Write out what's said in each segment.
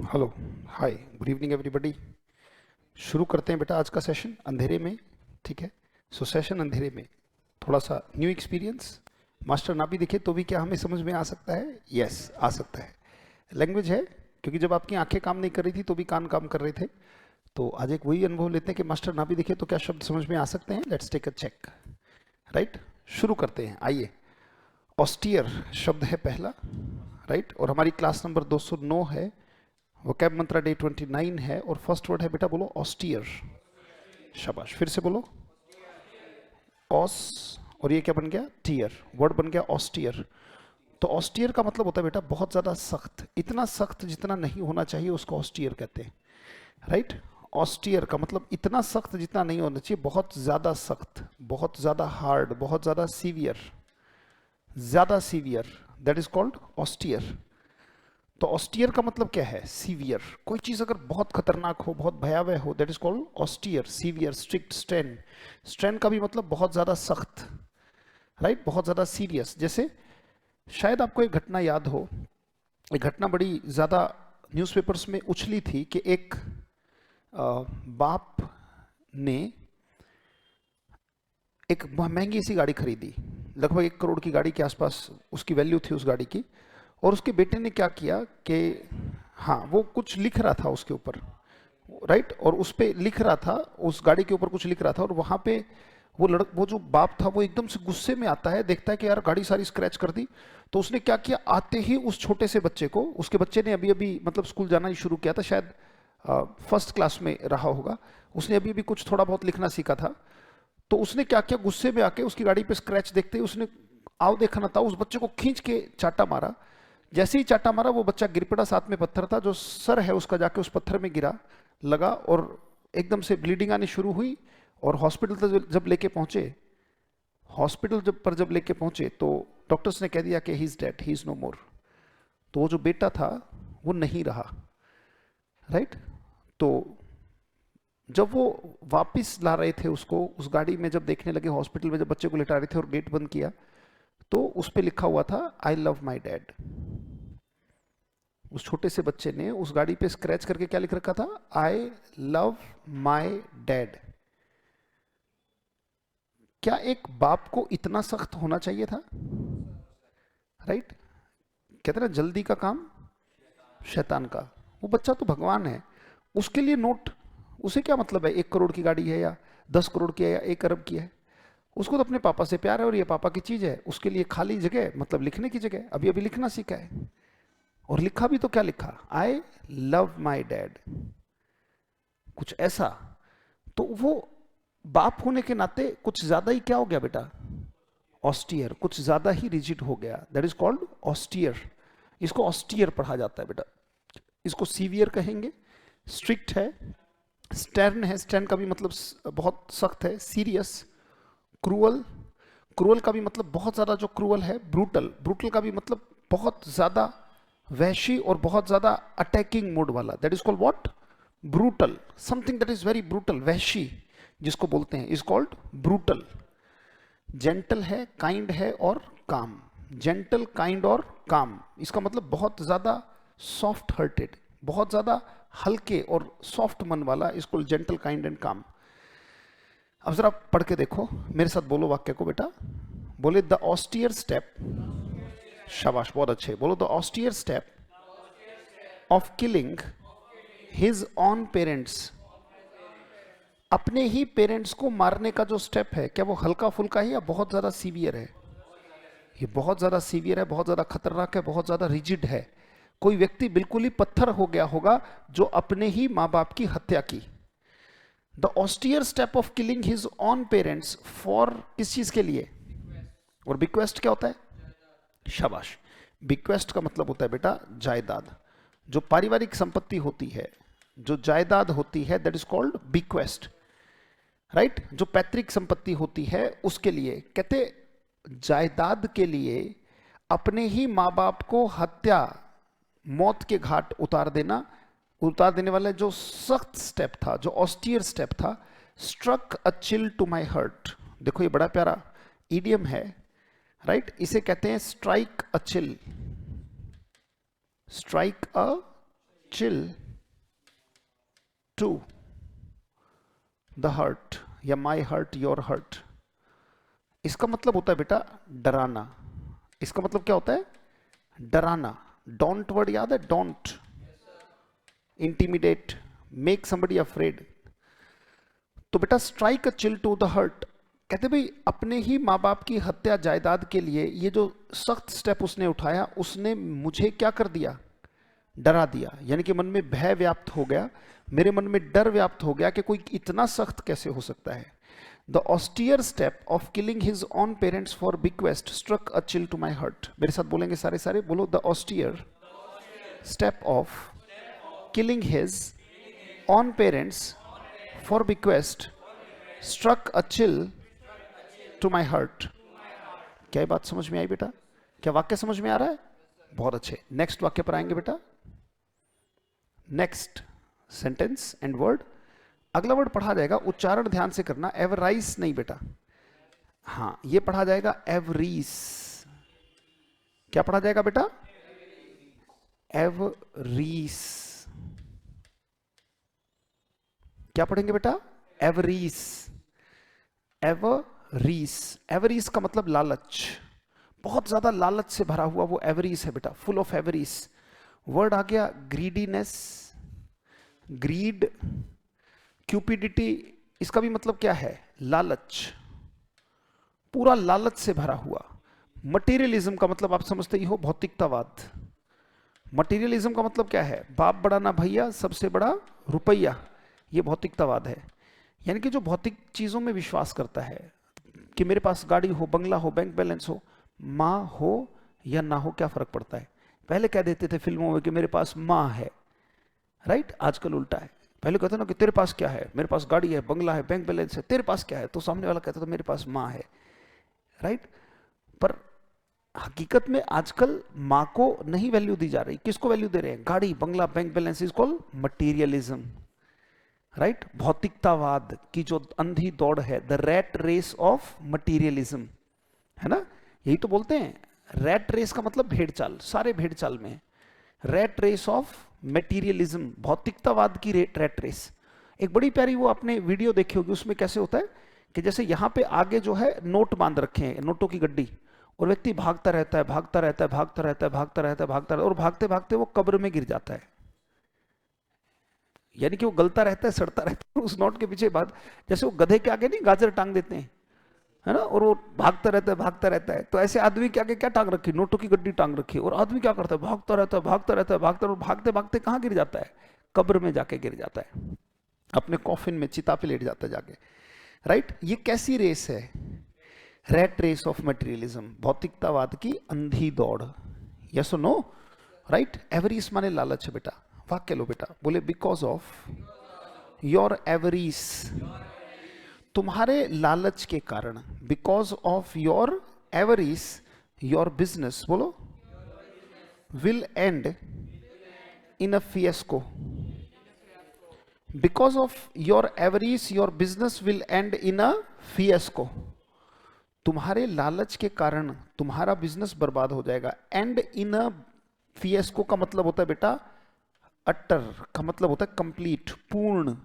Hello, हाय, good evening everybody. शुरू करते हैं बेटा आज का सेशन अंधेरे में। ठीक है, सो सेशन अंधेरे में थोड़ा सा न्यू एक्सपीरियंस। मास्टर ना भी दिखे तो भी क्या हमें समझ में आ सकता है? यस, आ सकता है। लैंग्वेज है, क्योंकि जब आपकी आंखें काम नहीं कर रही थी तो भी कान काम कर रहे थे। तो आज एक वही अनुभव लेते हैं कि मास्टर ना भी दिखे तो क्या शब्द समझ में आ सकते हैं। Let's take a check. Right, शुरू करते हैं। आइए, ऑस्टियर शब्द है पहला। राइट, और हमारी क्लास नंबर 209 है। वोकैब मंत्रा डे 29 है और फर्स्ट वर्ड है बेटा, बोलो ऑस्टियर। शाबाश, फिर से बोलो ऑस। और ये क्या बन गया? टीयर। वर्ड बन गया ऑस्टियर। तो ऑस्टियर का मतलब होता है बेटा बहुत ज्यादा सख्त, इतना सख्त जितना नहीं होना चाहिए उसको ऑस्टियर कहते हैं। राइट, ऑस्टियर का मतलब इतना सख्त जितना नहीं होना चाहिए, बहुत ज्यादा सख्त, बहुत ज्यादा हार्ड, बहुत ज्यादा सीवियर, ज्यादा severe, that is called austere. तो ऑस्टियर का मतलब क्या है? सीवियर। कोई चीज अगर बहुत खतरनाक हो, बहुत भयावह हो, that is called austere, severe, strict, strain. Strain का भी मतलब बहुत ज्यादा सख्त। राइट, बहुत ज्यादा सीरियस। जैसे शायद आपको एक घटना याद हो, एक घटना बड़ी ज्यादा न्यूज़पेपर्स में उछली थी कि एक बाप ने एक महंगी सी गाड़ी खरीदी, लगभग 1 करोड़ की गाड़ी के आसपास उसकी वैल्यू थी उस गाड़ी की। और उसके बेटे ने क्या किया कि हाँ, वो कुछ लिख रहा था उसके ऊपर। राइट, और उस पे लिख रहा था, उस गाड़ी के ऊपर कुछ लिख रहा था, और वहां पे वो जो बाप था वो एकदम से गुस्से में आता है, देखता है कि यार गाड़ी सारी स्क्रैच कर दी। तो उसने क्या किया, आते ही उस छोटे से बच्चे को, उसके बच्चे ने अभी अभी मतलब स्कूल जाना ही शुरू किया था, शायद फर्स्ट क्लास में रहा होगा, उसने अभी अभी कुछ थोड़ा बहुत लिखना सीखा था। तो उसने क्या किया, गुस्से में आके उसकी गाड़ी पे स्क्रैच देखते ही उसने आओ देखा ना था, उस बच्चे को खींच के चाटा मारा। जैसे ही चाटा मारा वो बच्चा गिर पड़ा, साथ में पत्थर था, जो सर है उसका जाके उस पत्थर में गिरा, लगा, और एकदम से ब्लीडिंग आनी शुरू हुई। और हॉस्पिटल तक जब लेके पहुंचे, जब लेके पहुंचे तो डॉक्टर्स ने कह दिया कि he is dead, he is no more. तो वो जो बेटा था वो नहीं रहा। राइट, तो जब वो वापस ला रहे थे उसको, उस गाड़ी में जब देखने लगे, हॉस्पिटल में जब बच्चे को लिटा रहे थे और गेट बंद किया, तो उस पे लिखा हुआ था आई लव माई डैड। उस छोटे से बच्चे ने उस गाड़ी पे स्क्रैच करके क्या लिख रखा था? I love my dad. क्या एक बाप को इतना सख्त होना चाहिए था? राइट, कहते ना जल्दी का काम शैतान का। वो बच्चा तो भगवान है, उसके लिए नोट, उसे क्या मतलब है 1 करोड़ की गाड़ी है या 10 करोड़ की है या 1 अरब की है? उसको तो अपने पापा से प्यार है और ये पापा की चीज है। उसके लिए खाली जगह मतलब लिखने की जगह, अभी अभी लिखना सीखा है, और लिखा भी तो क्या लिखा? आई लव माई डैड, कुछ ऐसा। तो वो बाप होने के नाते कुछ ज्यादा ही क्या हो गया बेटा? ऑस्टियर, कुछ ज्यादा ही रिजिड हो गया, दैट इज कॉल्ड ऑस्टियर। इसको ऑस्टियर पढ़ा जाता है बेटा, इसको सीवियर कहेंगे। स्ट्रिक्ट है, स्टर्न है, स्टर्न का भी मतलब बहुत सख्त है, सीरियस, क्रूअल, क्रूअल का भी मतलब बहुत ज्यादा जो क्रूअल है, ब्रूटल, ब्रूटल का भी मतलब बहुत ज्यादा वहशी और बहुत ज्यादा अटैकिंग मोड वाला, that is called what? Brutal. Something that is very brutal, वहशी जिसको बोलते हैं, इज कॉल्ड ब्रूटल। जेंटल है, काइंड है और काम। जेंटल, काइंड और काम, इसका मतलब बहुत ज्यादा सॉफ्ट हार्टेड, बहुत ज्यादा हल्के और सॉफ्ट मन वाला, इसको जेंटल, काइंड एंड काम। अब जरा पढ़ के देखो, मेरे साथ बोलो वाक्य को बेटा। बोले द ऑस्टियर स्टेप, शाबाश, बहुत अच्छे, बोलो the austere step of killing his own parents. अपने ही पेरेंट्स को मारने का जो स्टेप है, क्या वो हल्का फुल्का है या बहुत ज्यादा सीवियर है? ये बहुत ज्यादा सीवियर है, बहुत ज्यादा खतरनाक है, बहुत ज्यादा रिजिड है। कोई व्यक्ति बिल्कुल ही पत्थर हो गया होगा जो अपने ही माँ बाप की हत्या की। The austere step of killing his own parents for, किस चीज के लिए? और बिक्वेस्ट क्या होता है? शाबाश, बिक्वेस्ट का मतलब होता है बेटा जायदाद। जो पारिवारिक संपत्ति होती है, जो जायदाद होती है, that is called bequest. Right, जो पैतृक संपत्ति होती है उसके लिए कहते, जायदाद के लिए अपने ही माँ बाप को हत्या, मौत के घाट उतार देना, उतार देने वाला जो सख्त स्टेप था, जो ऑस्टियर स्टेप था, struck a chill to my heart. देखो ये बड़ा प्यारा ईडियम है। राइट, इसे कहते हैं strike a chill, strike a chill to the heart या माई हर्ट योर हर्ट, इसका मतलब होता है बेटा डराना। इसका मतलब क्या होता है? डराना। डोंट वर्ड याद है? Daunt intimidate, make somebody afraid. तो बेटा strike a chill to the heart, कहते भाई अपने ही माँ बाप की हत्या जायदाद के लिए ये जो सख्त स्टेप उसने उठाया, उसने मुझे क्या कर दिया? डरा दिया। यानी कि मन में भय व्याप्त हो गया, मेरे मन में डर व्याप्त हो गया कि कोई इतना सख्त कैसे हो सकता है। The austere step of killing his own parents for bequest struck a chill to my heart. मेरे साथ बोलेंगे सारे सारे, बोलो। The austere step of killing his own parents for bequest struck a chill to my heart। क्या ये बात समझ में आई बेटा? क्या वाक्य समझ में आ रहा है? बहुत अच्छे। नेक्स्ट वाक्य पर आएंगे बेटा। नेक्स्ट सेंटेंस एंड वर्ड, अगला वर्ड पढ़ा जाएगा, उच्चारण ध्यान से करना, एवराइस नहीं बेटा। हाँ, ये पढ़ा जाएगा एवरीस। क्या पढ़ा जाएगा बेटा? एवरीस। क्या पढ़ेंगे बेटा? एवरीस। एवरीस, एवरीस का मतलब लालच, बहुत ज्यादा लालच से भरा हुआ वो एवरीस है बेटा, फुल ऑफ एवरीस। वर्ड आ गया ग्रीडीनेस, ग्रीड, क्यूपिडिटी, इसका भी मतलब क्या है? लालच, पूरा लालच से भरा हुआ। मटेरियलिज्म का मतलब आप समझते ही हो, भौतिकतावाद। मटेरियलिज्म का मतलब क्या है? बाप बड़ा ना भैया, सबसे बड़ा रुपया, ये भौतिकतावाद है। यानी कि जो भौतिक चीजों में विश्वास करता है कि मेरे पास गाड़ी हो, बंगला हो, बैंक बैलेंस हो, माँ हो या ना हो, क्या फर्क पड़ता है? पहले कह देते थे फिल्मों में कि मेरे पास माँ है, राइट? आजकल उल्टा है। पहले कहते ना कि तेरे पास क्या है? मेरे पास गाड़ी है, बंगला है, बैंक बैलेंस है, तेरे पास क्या है? तो सामने वाला कहता था मेरे पास माँ है, राइट? पर हकीकत में आजकल माँ को नहीं वैल्यू दी जा रही, किसको वैल्यू दे रहे हैं? गाड़ी, बंगला, bank balance is called materialism, right? भौतिकतावाद की जो अंधी दौड़ है, the rat race of materialism, है ना? यही तो बोलते हैं, रैट रेस का मतलब भेड़ चाल, सारे भेड़ चाल में। रैट रेस ऑफ मटीरियलिज्म, भौतिकतावाद की रैट रेस। एक बड़ी प्यारी वो आपने वीडियो देखी होगी, उसमें कैसे होता है कि जैसे यहाँ पे आगे जो है नोट बांध रखे हैं, नोटों की गड्डी, और व्यक्ति भागता रहता है, भागता रहता है, भागता रहता है, भागता रहता है, भागता रहता है, और भागते भागते वो कब्र में गिर जाता है। यानी कि वो गलता रहता है, सड़ता रहता है उस नोट के पीछे। बाद जैसे वो गधे के आगे नहीं गाजर टांग देते हैं, है ना, और वो भागता रहता है, भागता रहता है, तो ऐसे आदमी के आगे क्या टांग रखी? नोटों की गड्डी टांग रखी है। और आदमी क्या करता है? भागता रहता है, भागता रहता है, भागता, और भागते भागते कहाँ गिर जाता है? कब्र में जाके गिर जाता है, अपने कॉफिन में, चिता पे लेट जाता है जाके, राइट? ये कैसी रेस है? रैट रेस ऑफ मटेरियलिज्म, भौतिकतावाद की अंधी दौड़। यस और नो? राइट? एवरीस माने लालच है बेटा। वाक्य लो बेटा, बोले बिकॉज ऑफ योर एवरीस, तुम्हारे लालच के कारण, because of your avarice, your business, बोलो, will end in a fiasco. Because of your avarice your business will end in a fiasco. तुम्हारे लालच के कारण तुम्हारा बिजनेस बर्बाद हो जाएगा। एंड इन अ फिएस्को का मतलब होता है बेटा अटर, का मतलब होता है कंप्लीट, पूर्ण।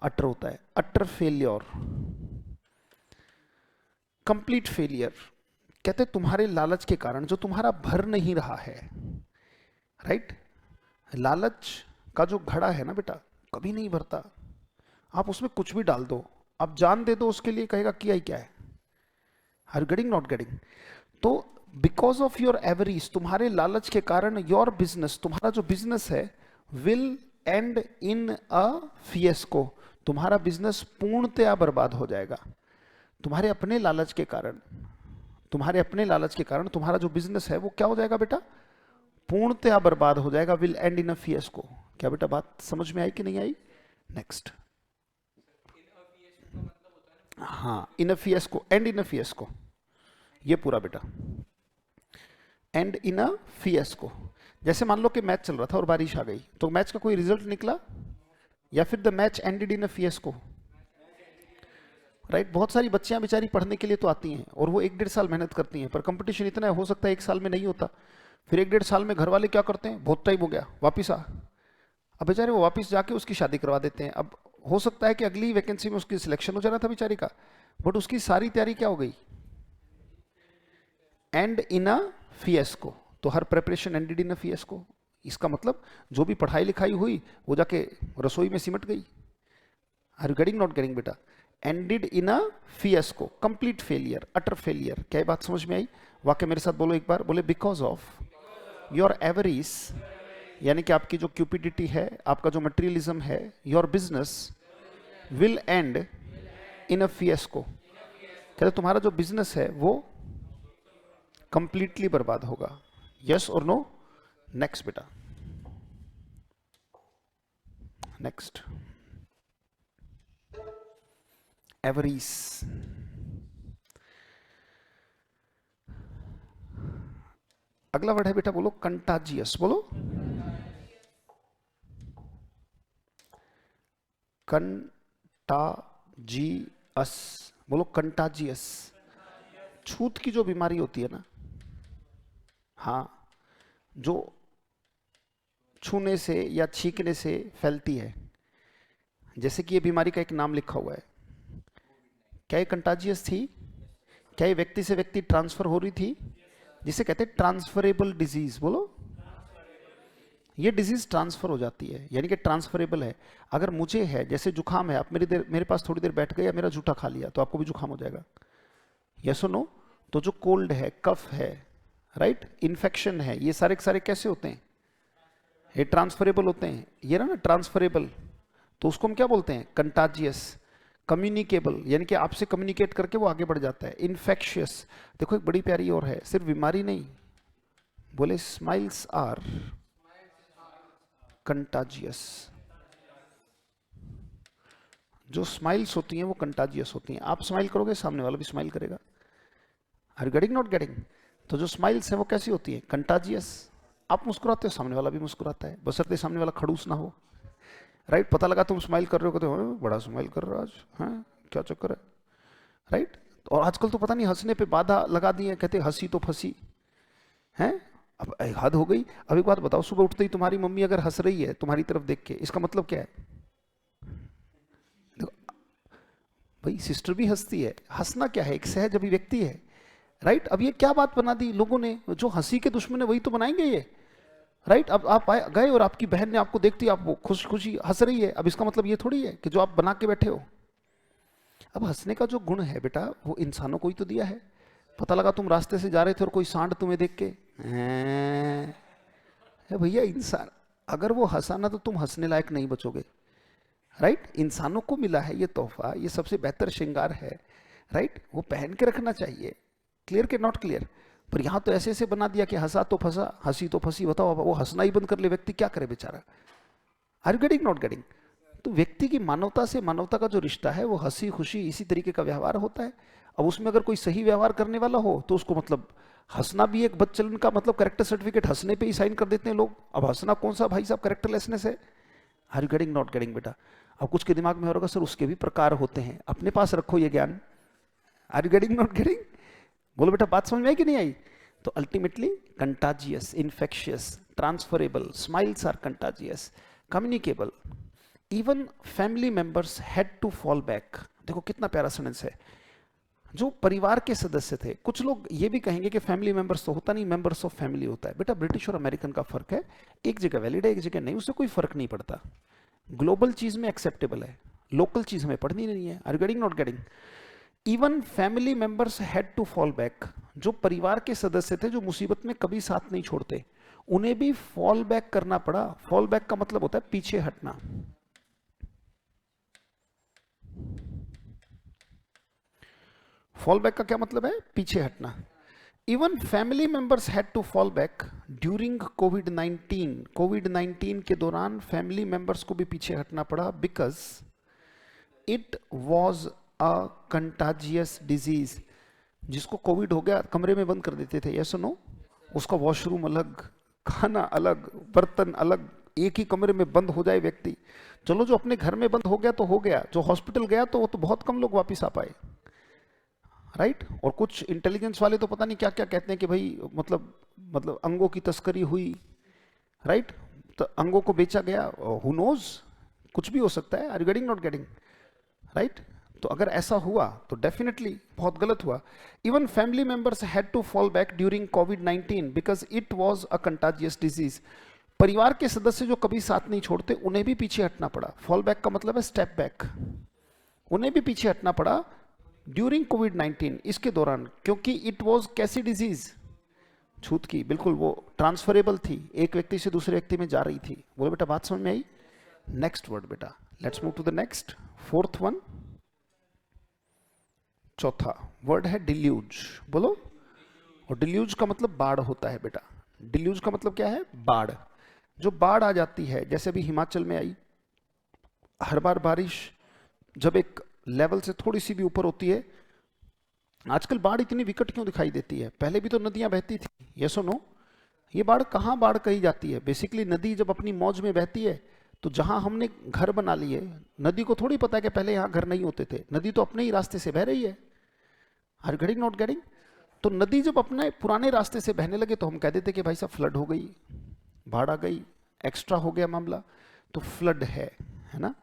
अटर होता है अटर फेलियर, कंप्लीट फेलियर। कहते तुम्हारे लालच के कारण जो तुम्हारा भर नहीं रहा है, राइट? लालच का जो घड़ा है ना बेटा, कभी नहीं भरता। आप उसमें कुछ भी डाल दो, आप जान दे दो उसके लिए, कहेगा किया ही क्या है। Are you getting? Not getting? तो बिकॉज ऑफ योर एवरीज, तुम्हारे लालच के कारण, योर बिजनेस, तुम्हारा जो बिजनेस है, विल एंड इन अ फिएस्को, तुम्हारा बिजनेस पूर्णतया बर्बाद हो जाएगा। तुम्हारे अपने लालच के कारण, तुम्हारे अपने लालच के कारण तुम्हारा जो बिजनेस है वो क्या हो जाएगा बेटा? पूर्णतया बर्बाद हो जाएगा। Will end in a फिएस्को। क्या बेटा बात समझ में आई कि नहीं आई? नेक्स्ट। हाँ, इन अ फिएस्को, एंड इन अ फिएस्को, ये पूरा बेटा, एंड इन अ फिएस्को। जैसे मान लो कि मैच चल रहा था और बारिश आ गई, तो मैच का कोई रिजल्ट निकला, या फिर the match ended in a fiasco, right? बहुत सारी बच्चियां बेचारी पढ़ने के लिए तो आती हैं और वो 1-1.5 साल मेहनत करती हैं, पर कंपटीशन इतना है, हो सकता है 1 साल में नहीं होता, फिर 1-1.5 साल में घर वाले क्या करते हैं, बहुत टाइम हो गया वापिस आ, अब बेचारे वो वापस जाके उसकी शादी करवा देते हैं। अब हो सकता है कि अगली वैकेंसी में उसकी सिलेक्शन हो जाना था बेचारी का, बट उसकी सारी तैयारी क्या हो गई, एंड इन अ फिएस्को। तो हर प्रिपरेशन एंडेड इन अ फिएस्को। इसका मतलब जो भी पढ़ाई लिखाई हुई वो जाके रसोई में सिमट गई। Are you getting, not getting बेटा? Ended in a fiasco, complete failure, utter failure. क्या बात समझ में आई? वाक्य मेरे साथ बोलो एक बार, बोले बिकॉज ऑफ योर एवरीज, यानी कि आपकी जो क्यूपिडिटी है, आपका जो मटेरियलिज्म है, your business will end in a fiasco. कहते तुम्हारा जो बिजनेस है वो कंप्लीटली बर्बाद होगा। यस और नो? नेक्स्ट बेटा, नेक्स्ट। एवरीज, अगला वर्ड है बेटा, बोलो कंटाजियस। बोलो कंटाजियस, बोलो कंटाजियस। छूत की जो बीमारी होती है ना, हाँ, जो छूने से या छींकने से फैलती है, जैसे कि ये बीमारी का एक नाम लिखा हुआ है, क्या ये कंटाजियस थी? क्या ये व्यक्ति से व्यक्ति ट्रांसफर हो रही थी? जिसे कहते हैं ट्रांसफरेबल डिजीज। बोलो, ये डिजीज ट्रांसफर हो जाती है, यानी कि ट्रांसफरेबल है। अगर मुझे है, जैसे जुकाम है, आप मेरे पास थोड़ी देर बैठ गए या मेरा जूठा खा लिया तो आपको भी जुकाम हो जाएगा। यस और नो? तो जो कोल्ड है, कफ है, राइट, इन्फेक्शन है, ये सारे के सारे कैसे होते हैं? ये ट्रांसफरेबल होते हैं। ये ना ट्रांसफरेबल, तो उसको हम क्या बोलते हैं? कंटाजियस। कम्युनिकेबल, यानी कि आपसे कम्युनिकेट करके वो आगे बढ़ जाता है। इन्फेक्शियस, देखो एक बड़ी प्यारी और है, सिर्फ बीमारी नहीं, बोले स्माइल्स आर कंटाजियस। जो स्माइल्स होती हैं वो कंटाजियस होती हैं। आप स्माइल करोगे, सामने वाला भी स्माइल करेगा। Are you getting, not getting? तो जो स्माइल्स है वो कैसी होती है? कंटाजियस। आप मुस्कुराते हो, सामने वाला भी मुस्कुराता है, बशर्ते सामने वाला खड़ूस ना हो, राइट? पता लगा तुम स्माइल कर रहे हो, कहते हो बड़ा स्माइल कर रहा है आज, हैं क्या चक्कर है, राइट? और आजकल तो पता नहीं हंसने पे बाधा लगा दी है, कहते हंसी तो फंसी, हैं? अब हद हो गई। अब एक बात बताओ, सुबह उठते ही तुम्हारी मम्मी अगर हंस रही है तुम्हारी तरफ देख के, इसका मतलब क्या है? देखो भाई, सिस्टर भी हंसती है, हंसना क्या है? एक सहज अभिव्यक्ति है, राइट? अब ये क्या बात बना दी लोगों ने? जो हंसी के दुश्मन है वही तो बनाएंगे ये, राइट? अब आप गए और आपकी बहन ने आपको देखती, आप वो खुश खुशी हंस रही है, अब इसका मतलब ये थोड़ी है कि जो आप बना के बैठे हो। अब हंसने का जो गुण है बेटा, वो इंसानों को ही तो दिया है। पता लगा तुम रास्ते से जा रहे थे और कोई सांड तुम्हें देख के भैया, इंसान अगर वो हंसा ना तो तुम हंसने लायक नहीं बचोगे, राइट? इंसानों को मिला है ये तोहफा, ये सबसे बेहतर श्रृंगार है, राइट? वो पहन के रखना चाहिए। क्लियर के नॉट क्लियर? पर यहां तो ऐसे ऐसे बना दिया कि हंसा तो फंसा, हंसी तो फंसी। बताओ, वो हंसना ही बंद कर ले, व्यक्ति क्या करे बेचारा? Are you getting, not getting? तो व्यक्ति की मानवता से मानवता का जो रिश्ता है वो हंसी खुशी इसी तरीके का व्यवहार होता है। अब उसमें अगर कोई सही व्यवहार करने वाला हो तो उसको मतलब हंसना भी एक बदचलन का मतलब कैरेक्टर सर्टिफिकेट हंसने पे ही साइन कर देते हैं लोग। अब हंसना कौन सा भाई साहब कैरेक्टरलेसनेस है? Are you getting, not getting बेटा? अब कुछ के दिमाग में होगा सर उसके भी प्रकार होते हैं, अपने पास रखो ये ज्ञान। Are you getting, not getting? बोलो बेटा, बात समझ में आई कि नहीं आई? तो ultimately contagious, infectious, transferable, smiles are contagious, communicable, even family members had to fall back. देखो कितना प्यारा सेंटेंस है। जो परिवार के सदस्य थे, कुछ लोग ये भी कहेंगे कि फैमिली मेंबर्स तो होता नहीं, मेंबर्स ऑफ फैमिली होता है। बेटा ब्रिटिश और अमेरिकन का फर्क है, एक जगह वैलिड है, एक जगह नहीं, उससे कोई फर्क नहीं पड़ता। ग्लोबल चीज में एक्सेप्टेबल है, लोकल चीज हमें पढ़नी नहीं है। Are you getting, not getting? Even family members had to fall back. जो परिवार के सदस्य थे जो मुसीबत में कभी साथ नहीं छोड़ते, उन्हें भी फॉल बैक करना पड़ा। फॉल बैक का मतलब होता है पीछे हटना। फॉल बैक का क्या मतलब है? पीछे हटना। Even family members had to fall back during कोविड-19। कोविड-19 के दौरान फैमिली मेंबर्स को भी पीछे हटना पड़ा, because it was a contagious disease. जिसको कोविड हो गया कमरे में बंद कर देते थे, यस नो? उसका वॉशरूम अलग, खाना अलग, बर्तन अलग, एक ही कमरे में बंद हो जाए व्यक्ति। चलो जो अपने घर में बंद हो गया तो हो गया, जो हॉस्पिटल गया तो वो तो बहुत कम लोग वापिस आ पाए, राइट। और कुछ इंटेलिजेंस वाले तो पता नहीं क्या क्या कहते हैं कि भाई मतलब अंगों की तस्करी हुई, राइट, तो अंगों को बेचा गया, हु नोज, कुछ भी हो सकता है। Are you getting, not getting, right. तो अगर ऐसा हुआ तो डेफिनेटली बहुत गलत हुआ। Even family members had to fall back during कोविड-19 because it was a contagious disease. परिवार के सदस्य जो कभी साथ नहीं छोड़ते उन्हें भी पीछे हटना पड़ा। फॉल बैक का मतलब है स्टेप बैक, उन्हें भी पीछे हटना पड़ा ड्यूरिंग कोविड-19, इसके दौरान, क्योंकि इट वाज कैसी डिजीज, छूत की, बिल्कुल वो ट्रांसफरेबल थी, एक व्यक्ति से दूसरे व्यक्ति में जा रही थी। बोलो बेटा, बात समझ में आई? नेक्स्ट वर्ड बेटा, let's move to the next, fourth one, चौथा वर्ड है डिल्यूज। बोलो। और डिल्यूज का मतलब बाढ़ होता है बेटा। डिल्यूज का मतलब क्या है? बाढ़। जो बाढ़ आ जाती है, जैसे अभी हिमाचल में आई, हर बार बारिश जब एक लेवल से थोड़ी सी भी ऊपर होती है, आजकल बाढ़ इतनी विकट क्यों दिखाई देती है? पहले भी तो नदियां बहती थी, ये सुनो। ये बाढ़ कहाँ बाढ़ कही जाती है? बेसिकली नदी जब अपनी मौज में बहती है तो जहां हमने घर बना लिए, नदी को थोड़ी पता है कि पहले यहां घर नहीं होते थे, नदी तो अपने ही रास्ते से बह रही है। Are you getting, not getting? तो नदी जब अपने पुराने रास्ते से बहने लगे तो हम कह देते कि भाई साहब फ्लड हो गई, बाढ़ आ गई, एक्स्ट्रा हो गया मामला, तो फ्लड है ना।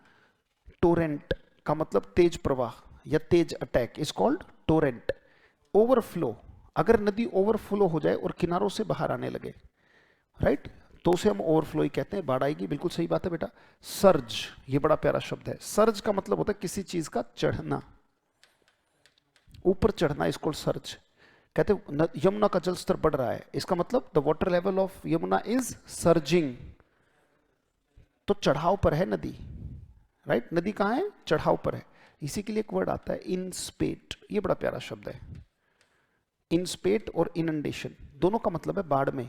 टोरेंट का मतलब तेज प्रवाह या तेज attack is called torrent. Overflow, अगर नदी ओवरफ्लो हो जाए और किनारों से बाहर आने लगे, राइट, तो उसे हम ओवरफ्लो ही कहते हैं, बाढ़ आएगी, बिल्कुल सही बात है बेटा। सर्ज, ये बड़ा प्यारा शब्द है। सर्ज का मतलब होता है किसी चीज का चढ़ना, ऊपर चढ़ना, इसको सर्ज कहते हैं। यमुना का जल स्तर बढ़ रहा है, इसका मतलब the water level of Yamuna is surging, तो चढ़ाव पर है नदी, राइट। नदी कहाँ है? चढ़ाव पर है। इसी के लिए एक वर्ड आता है इनस्पेट, ये बड़ा प्यारा शब्द है। इनस्पेट और इनंडेशन दोनों का मतलब है बाढ़ में।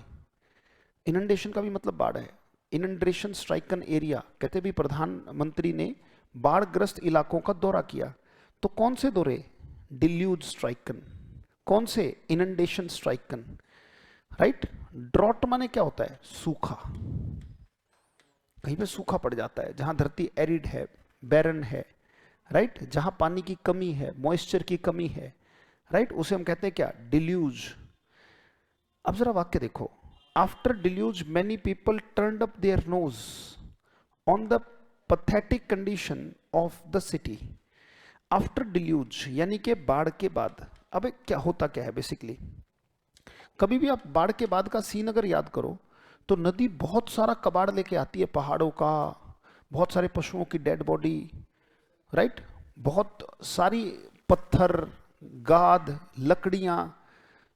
इनंडेशन का भी मतलब बाढ़ है। इनंडेशन स्ट्राइकन एरिया, कहते भी प्रधानमंत्री ने बाढ़ग्रस्त इलाकों का दौरा किया, तो कौन से दौरे? Deluge stricken. कौन से? Inundation stricken, right. ड्रॉट माने क्या होता है? सूखा, कहीं पे सूखा पड़ जाता है, जहां धरती एरिड है, बैरन है, राइट, जहां पानी की कमी है, मॉइस्चर की कमी है, राइट, उसे हम कहते हैं क्या? डिल्यूज। अब जरा वाक्य देखो, after deluge many people turned up their nose on the pathetic condition of the city. After deluge यानी कि बाढ़ के बाद। अब क्या होता क्या है बेसिकली? कभी भी आप बाढ़ के बाद का सीन अगर याद करो तो नदी बहुत सारा कबाड़ लेके आती है, पहाड़ों का, बहुत सारे पशुओं की डेड बॉडी, राइट, बहुत सारी पत्थर, गाद, लकड़ियां,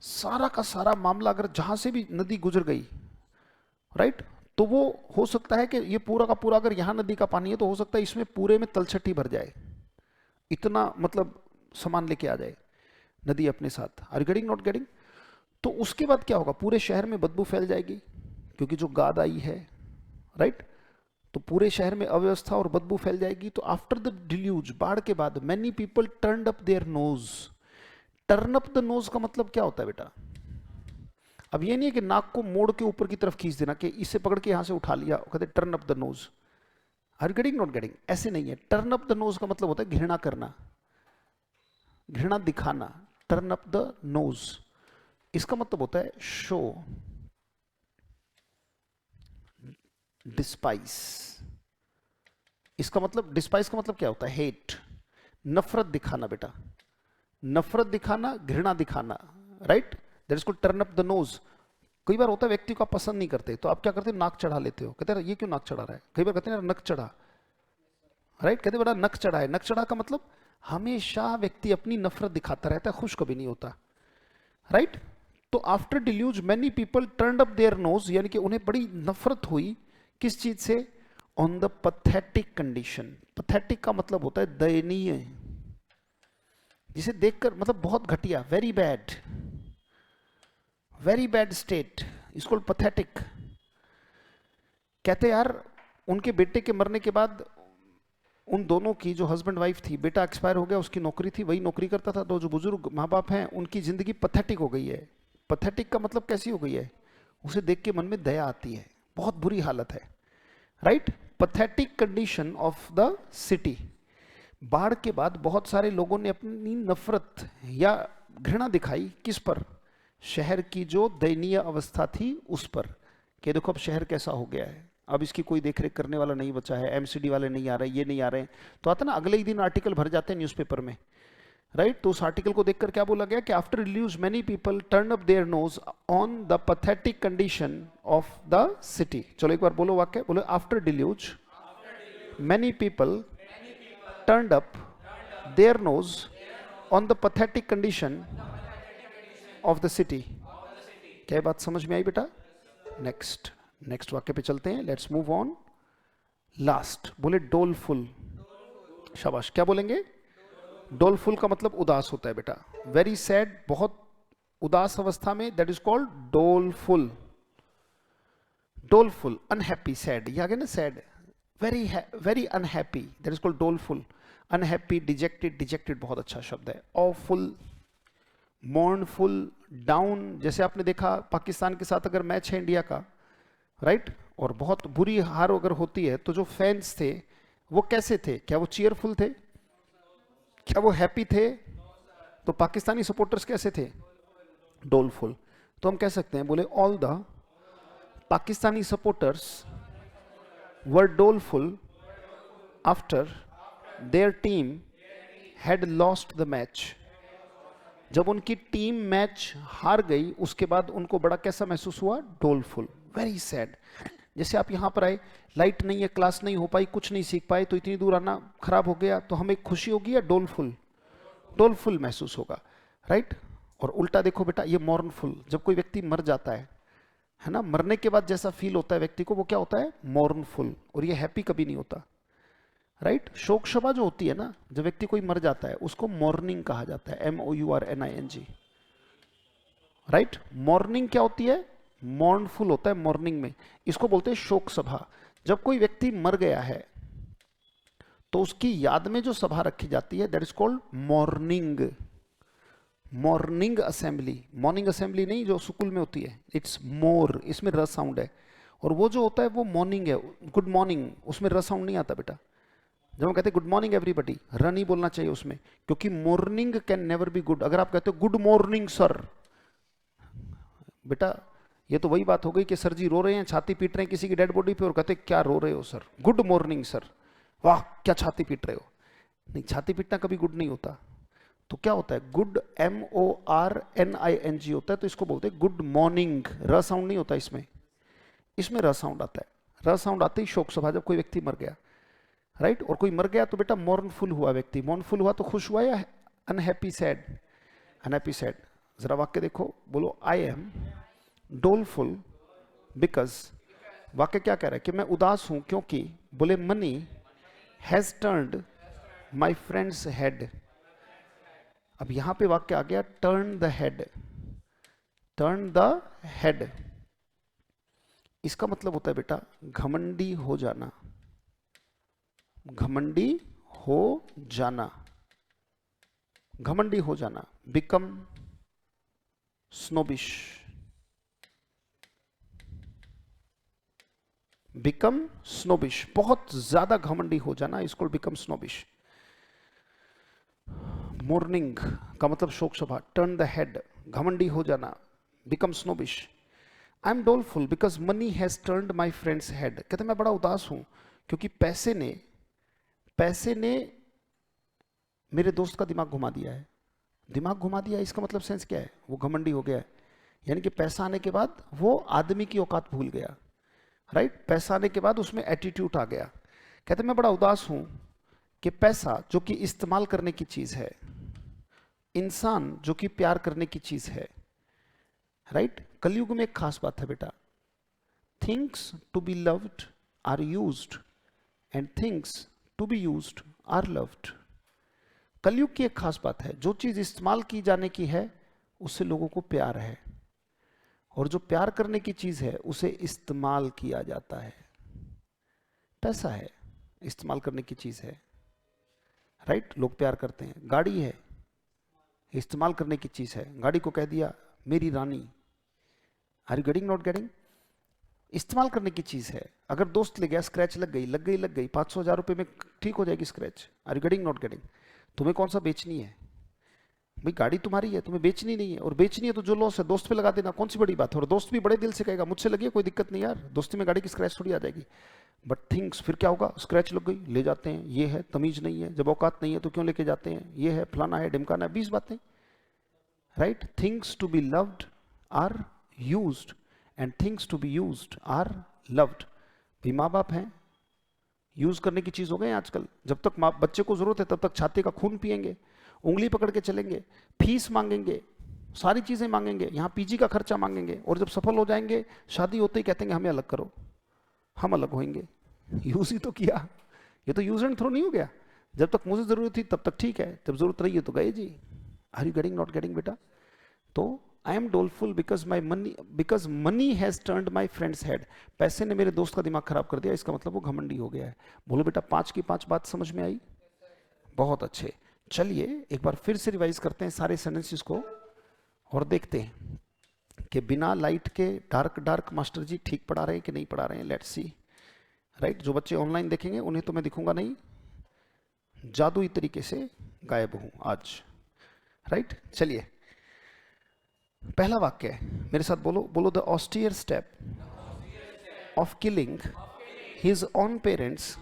सारा का सारा मामला अगर जहां से भी नदी गुजर गई, राइट, तो वो हो सकता है कि ये पूरा का पूरा, अगर यहां नदी का पानी है तो हो सकता है इसमें पूरे में तलछटी भर जाए, इतना मतलब सामान लेके आ जाए नदी अपने साथ। Are you getting, not getting? तो उसके बाद क्या होगा? पूरे शहर में बदबू फैल जाएगी, क्योंकि जो गाद आई है, राइट, तो पूरे शहर में अव्यवस्था और बदबू फैल जाएगी। तो आफ्टर द डिल्यूज, बाढ़ के बाद, many people turned up their nose. Turn up the knows का मतलब क्या होता है बेटा? अब ये नहीं है कि नाक को मोड़ के ऊपर की तरफ खींच देना, कि इसे पकड़ के यहां से उठा लिया, कहते turn up the nose. Are you getting, not getting? ऐसे नहीं है। टर्न अप द नोज का मतलब होता है घृणा करना, घृणा दिखाना। टर्न अप द नोज, इसका मतलब होता है शो, डिस्पाइस। इसका मतलब, डिस्पाइस का मतलब क्या होता है? हेट, नफरत दिखाना बेटा, नफरत दिखाना, घृणा दिखाना, right, that is called turn up the knows. कई बार होता है व्यक्ति को आप पसंद नहीं करते तो आप क्या करते हो? नाक चढ़ा लेते हो, कहते हैं ये क्यों नाक चढ़ा रहा है। कई बार कहते हैं नक चढ़ा, राइट, कहते बड़ा नक चढ़ा है। नक चढ़ा का मतलब हमेशा व्यक्ति अपनी नफरत दिखाता रहता है, खुश कभी नहीं होता, राइट। तो after deluge many people turned up their nose, यानी कि उन्हें बड़ी नफरत हुई, किस चीज से? On the pathetic condition. Pathetic का मतलब होता है दयनीय, जिसे देखकर मतलब बहुत घटिया, very bad, very bad state, इसको पैथेटिक कहते। यार उनके बेटे के मरने के बाद उन दोनों की, जो हस्बैंड वाइफ थी, बेटा एक्सपायर हो गया, उसकी नौकरी थी, वही नौकरी करता था, तो जो बुजुर्ग माँ बाप हैं उनकी जिंदगी पैथेटिक हो गई है। पैथेटिक का मतलब कैसी हो गई है? उसे देख के मन में दया आती है, बहुत बुरी हालत है, right. Pathetic condition of the city. बाढ़ के बाद बहुत सारे लोगों ने अपनी नफरत या घृणा दिखाई किस पर? शहर की जो दयनीय अवस्था थी उस पर, कि देखो अब शहर कैसा हो गया है, अब इसकी कोई देखरेख करने वाला नहीं बचा है, एमसीडी वाले नहीं आ रहे, ये नहीं आ रहे, तो आता ना अगले ही दिन आर्टिकल भर जाते हैं न्यूज़पेपर में, राइट? तो उस आर्टिकल को देखकर क्या बोला गया कि after release many people turn up their nose on the pathetic condition of the city. चलो एक बार बोलो वाक्य, बोलो after deluge many people turn up their nose on the pathetic condition of the city. क्या बात समझ में आई बेटा? नेक्स्ट नेक्स्ट वाक्य पे चलते हैं, लेट्स मूव ऑन। लास्ट बोले डोलफुल, शाबाश। क्या बोलेंगे? डोलफुल का मतलब उदास होता है बेटा, वेरी सैड, बहुत उदास अवस्था में, that is called doleful. Doleful, unhappy, sad, ये आ गया ना sad, very very unhappy, that is called doleful. Unhappy, dejected, dejected बहुत अच्छा शब्द है। Awful, mournful, down. जैसे आपने देखा पाकिस्तान के साथ अगर मैच है इंडिया का, राइट, और बहुत बुरी हार अगर होती है तो जो फैंस थे वो कैसे थे? क्या वो चीयरफुल थे? क्या वो हैप्पी थे? तो पाकिस्तानी सपोर्टर्स कैसे थे? डोलफुल। तो हम कह सकते हैं, बोले all the Pakistani supporters were doleful after their team had lost the match. जब उनकी टीम मैच हार गई उसके बाद उनको बड़ा कैसा महसूस हुआ? डोलफुल, वेरी सैड। जैसे आप यहाँ पर आए, लाइट नहीं है, क्लास नहीं हो पाई, कुछ नहीं सीख पाए, तो इतनी दूर आना खराब हो गया, तो हमें खुशी होगी या डोलफुल? डोलफुल महसूस होगा, राइट? और उल्टा देखो बेटा, ये मॉर्नफुल, जब कोई व्यक्ति मर जाता है ना, मरने के बाद जैसा फील होता है व्यक्ति को, वो क्या होता है? मॉर्नफुल। और ये हैप्पी कभी नहीं होता, राइट? शोक सभा जो होती है ना, जब व्यक्ति कोई मर जाता है उसको मॉर्निंग कहा जाता है, MOURNING, राइट? मॉर्निंग क्या होती है? मॉर्नफुल होता है मॉर्निंग में, इसको बोलते हैं शोक सभा। जब कोई व्यक्ति मर गया है तो उसकी याद में जो सभा रखी जाती है, that is called morning, morning assembly. Morning assembly नहीं जो स्कूल में होती है, इट्स मोर, इसमें र साउंड है, और वो जो होता है वो मॉर्निंग है, गुड मॉर्निंग, उसमें र साउंड नहीं आता बेटा। जब हम कहते हैं गुड मॉर्निंग एवरीबडी, र नहीं बोलना चाहिए उसमें, क्योंकि morning can never be good. अगर आप कहते हो गुड मॉर्निंग सर, बेटा ये तो वही बात हो गई कि सर जी रो रहे हैं, छाती पीट रहे हैं किसी की डेड बॉडी पे, और कहते क्या रो रहे हो सर, गुड मॉर्निंग सर, वाह क्या छाती पीट रहे हो। नहीं, छाती पीटना कभी गुड नहीं होता। तो क्या होता है? गुड, MORNING होता है, तो इसको बोलते हैं गुड मॉर्निंग। र साउंड नहीं होता इसमें, इसमें र साउंड आता है। र साउंड आते ही शोक सभा, जब कोई व्यक्ति मर गया, राइट? और कोई मर गया तो बेटा मॉर्नफुल हुआ व्यक्ति। मॉर्नफुल हुआ तो खुश हुआ या अनहैप्पी सैड? Unhappy sad. जरा वाक्य देखो, बोलो आई एम डोलफुल बिकॉज, वाक्य क्या कह रहा है? कि मैं उदास हूं क्योंकि, बोले money has turned my friend's head. अब यहां पे वाक्य आ गया turn the head, turn the head. इसका मतलब होता है बेटा घमंडी हो जाना, घमंडी हो जाना, घमंडी हो जाना, बिकम स्नोबिश, बिकम स्नोबिश, बहुत ज्यादा घमंडी हो जाना, इसको बिकम स्नोबिश। मॉर्निंग का मतलब शोक सभा, टर्न द हेड, घमंडी हो जाना, become snobbish. I am doleful because money has turned my friend's head. कहते मैं बड़ा उदास हूं क्योंकि पैसे ने मेरे दोस्त का दिमाग घुमा दिया है। दिमाग घुमा दिया, इसका मतलब सेंस क्या है? वो घमंडी हो गया है, यानी कि पैसा आने के बाद वो आदमी की औकात भूल गया, राइट? पैसा आने के बाद उसमें एटीट्यूड आ गया। कहते मैं बड़ा उदास हूं कि पैसा जो कि इस्तेमाल करने की चीज है, इंसान जो कि प्यार करने की चीज है, राइट? कलयुग में एक खास बात है बेटा, things to be loved are used and things to be used are loved. कलयुग की एक खास बात है, जो चीज इस्तेमाल की जाने की है उससे लोगों को प्यार है, और जो प्यार करने की चीज है उसे इस्तेमाल किया जाता है। पैसा है, इस्तेमाल करने की चीज है, राइट? लोग प्यार करते हैं। गाड़ी है, इस्तेमाल करने की चीज है, गाड़ी को कह दिया मेरी रानी। Are you getting, not getting? इस्तेमाल करने की चीज है। अगर दोस्त ले गया, स्क्रैच लग गई 500,000 रुपए में ठीक हो जाएगी scratch. Are you getting, not getting? तुम्हें कौन सा बेचनी है? भाई गाड़ी तुम्हारी है, तुम्हें बेचनी नहीं है, और बेचनी है तो जो लॉस है दोस्त पे लगा देना, कौन सी बड़ी बात है। और दोस्त भी बड़े दिल से कहेगा मुझसे लगी है, कोई दिक्कत नहीं यार, दोस्ती में गाड़ी की स्क्रैच थोड़ी आ जाएगी। बट थिंग्स, फिर क्या होगा, स्क्रैच लग गई ले जाते हैं, ये है तमीज नहीं है, जब औकात नहीं है तो क्यों लेके जाते हैं, ये है फलाना है ढिमकाना है, 20 बातें, right. Things to be loved are used and things to be used are loved. भाई माँ बाप हैं, यूज करने की चीज हो गए आजकल। जब तक माँ बच्चे को जरूरत है तब तक छाती का खून पिएंगे, उंगली पकड़ के चलेंगे, फीस मांगेंगे, सारी चीजें मांगेंगे, यहाँ पीजी का खर्चा मांगेंगे, और जब सफल हो जाएंगे शादी होते ही कहते हैं हमें अलग करो, हम अलग होंगे। यूज ही तो किया, ये तो यूज एंड थ्रो नहीं हो गया। जब तक मुझे जरूरत थी तब तक ठीक है, जब जरूरत रही है तो गए जी। Are you getting, not getting बेटा? तो I am doleful because money has turned my friend's head. पैसे ने मेरे दोस्त का दिमाग खराब कर दिया, इसका मतलब वो घमंडी हो गया है। बोलो बेटा 5 की 5 बात समझ में आई? बहुत अच्छे। चलिए एक बार फिर से रिवाइज करते हैं सारे सेंटेंसेस को और देखते हैं कि बिना लाइट के डार्क मास्टर जी ठीक पढ़ा रहे हैं कि नहीं पढ़ा रहे हैं। Let's see, right. जो बच्चे ऑनलाइन देखेंगे उन्हें तो मैं दिखूंगा नहीं, जादुई तरीके से गायब हूं आज, राइट। चलिए पहला वाक्य है, मेरे साथ बोलो, बोलो। The austere step of killing his own parents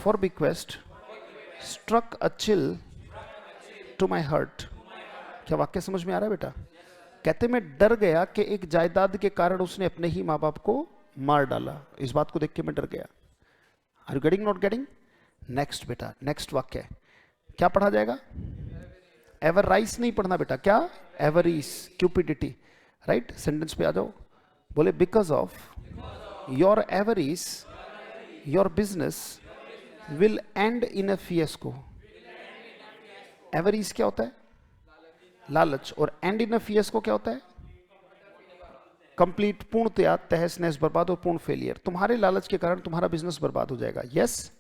for bequest struck a chill to my heart. क्या वाक्य समझ में आ रहा है बेटा? कहते मैं डर गया कि एक जायदाद के कारण उसने अपने ही माँ बाप को मार डाला, इस बात को देख के मैं डर गया। Are you getting, not getting? Next बेटा, नेक्स्ट वाक्य क्या पढ़ा जाएगा? एवर राइस नहीं पढ़ना बेटा, क्या? एवरीस, क्यूपिडिटी, राइट। सेंटेंस पे आ जाओ, बोले because of your avarice your business will end in a fiasco. Avarice क्या होता है? लालच। और एंड इन अ फियस्को क्या होता है? कंप्लीट, पूर्णतया, तहस नहस, बर्बाद और पूर्ण फेलियर। तुम्हारे लालच के कारण तुम्हारा बिजनेस बर्बाद हो जाएगा। यस।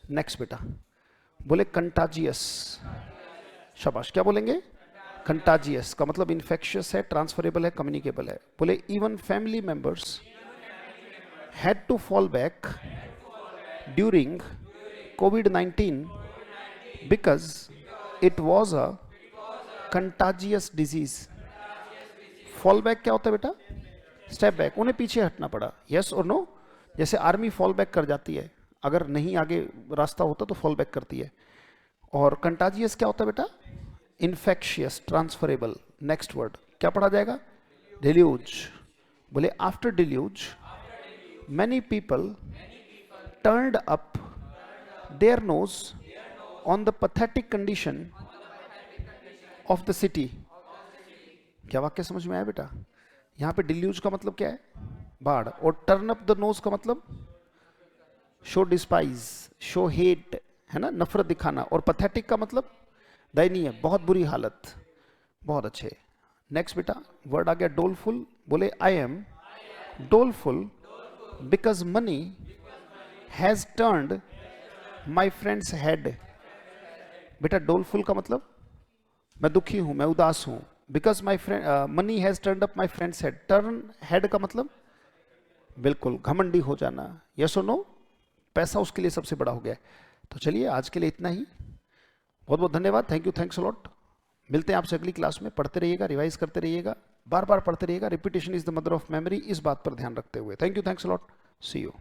नेक्स्ट बेटा, बोले कंटाजियस। शाबाश, क्या बोलेंगे? कंटाजियस का मतलब इन्फेक्शियस है, ट्रांसफरेबल है, कम्युनिकेबल है। बोले even family members had to fall back during COVID-19 because it was a contagious disease. Fall back क्या होता है बेटा? स्टेप बैक, उन्हें पीछे हटना पड़ा। यस और नो? जैसे आर्मी फॉल बैक कर जाती है, अगर नहीं आगे रास्ता होता तो फॉल बैक करती है। और कंटाजियस क्या होता है बेटा? Infectious, transferable. नेक्स्ट वर्ड क्या पढ़ा जाएगा? डिल्यूज। बोले after deluge many people turned up their nose on the pathetic condition of the city. क्या वाक्य समझ में आया बेटा? यहां पे डिल्यूज का मतलब क्या है? बाढ़। और टर्न अप द नोज का मतलब शो डिस्पाइज, शो हेट, है ना, नफरत दिखाना। और पैथेटिक का मतलब दयनीय, बहुत बुरी हालत। बहुत अच्छे। नेक्स्ट बेटा, वर्ड आ गया डोलफुल। बोले I am doleful because money has turned my friend's head. बेटा डोलफुल का मतलब मैं दुखी हूं, मैं उदास हूं। Because my friend money has turned up my friend's head. Turn head का मतलब बिल्कुल घमंडी हो जाना। यस और नो? पैसा उसके लिए सबसे बड़ा हो गया। तो चलिए आज के लिए इतना ही। बहुत बहुत धन्यवाद, थैंक यू, थैंक्स अलॉट। मिलते हैं आपसे अगली क्लास में। पढ़ते रहिएगा, रिवाइज करते रहिएगा, बार बार पढ़ते रहिएगा। Repetition is the mother of memory, इस बात पर ध्यान रखते हुए। Thank you, thanks a lot, see you.